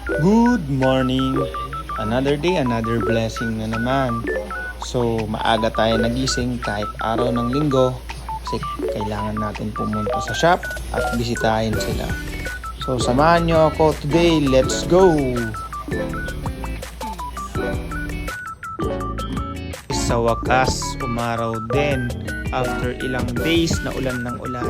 Good morning! Another day, another blessing na naman. So, maaga tayo nagising kahit araw ng linggo kasi kailangan natin pumunta sa shop at bisitahin sila. So, samahan nyo ako today. Let's go! Sa wakas, umaraw din after ilang days na ulan ng ulan.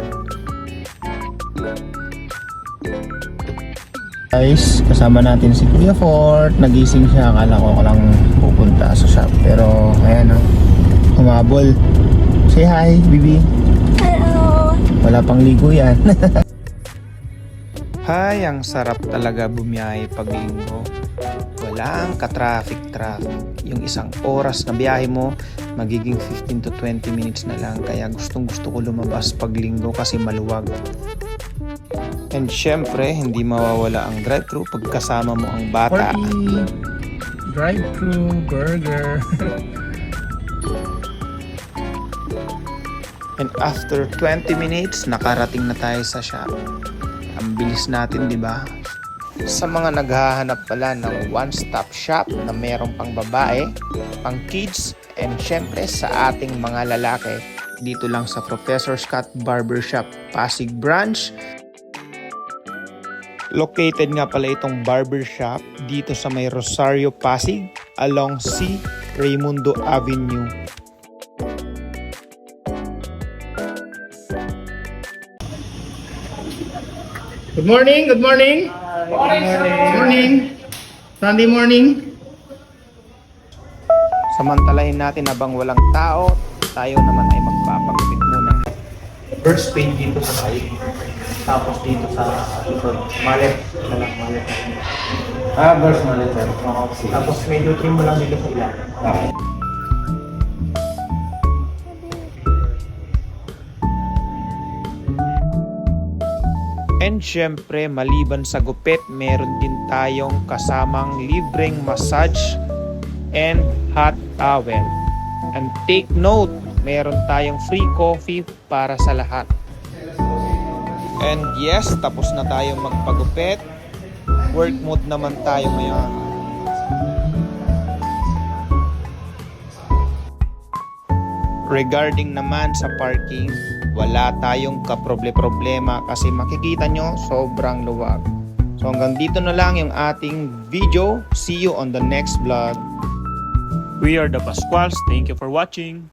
Guys, kasama natin si Kuya Fort. Nagising siya, akala ko lang pupunta sa shop. Pero ayan o, humabol. Say hi, Bibi. Hello! Wala pang ligo yan. Hi, ang sarap talaga bumiyahe pag linggo. Walang ka-traffic. Yung isang oras na biyahe mo, magiging 15 to 20 minutes na lang. Kaya gustong gusto ko lumabas pag linggo kasi maluwag. And syempre, hindi mawawala ang drive-thru pag kasama mo ang bata. Drive-thru burger. And after 20 minutes, nakarating na tayo sa shop. Ang bilis natin, di ba? Sa mga naghahanap pala ng one-stop shop na merong pang babae, pang kids, and syempre sa ating mga lalaki, dito lang sa Professor Scott Barbershop, Pasig Branch. Located nga pala itong barbershop dito sa may Rosario, Pasig, along C. Raimundo Avenue. Good morning, good morning. Good morning. Sunday morning. Samantalahin natin habang walang tao, tayo naman ay magpapagupit muna. First paint dito sa side, tapos dito sa likod. Mallet na lang, mallet. Burst mallet sir. Tapos medyo trim mo lang dito sa ilalim. And syempre, maliban sa gupit, meron din tayong kasamang libreng massage and hot towel. And take note, meron tayong free coffee para sa lahat. And yes, tapos na tayong magpagupit. Work mode naman tayo ngayon. Regarding naman sa parking, wala tayong kaproble-problema kasi makikita nyo sobrang luwag. So hanggang dito na lang yung ating video. See you on the next vlog. We are the Pasquals. Thank you for watching.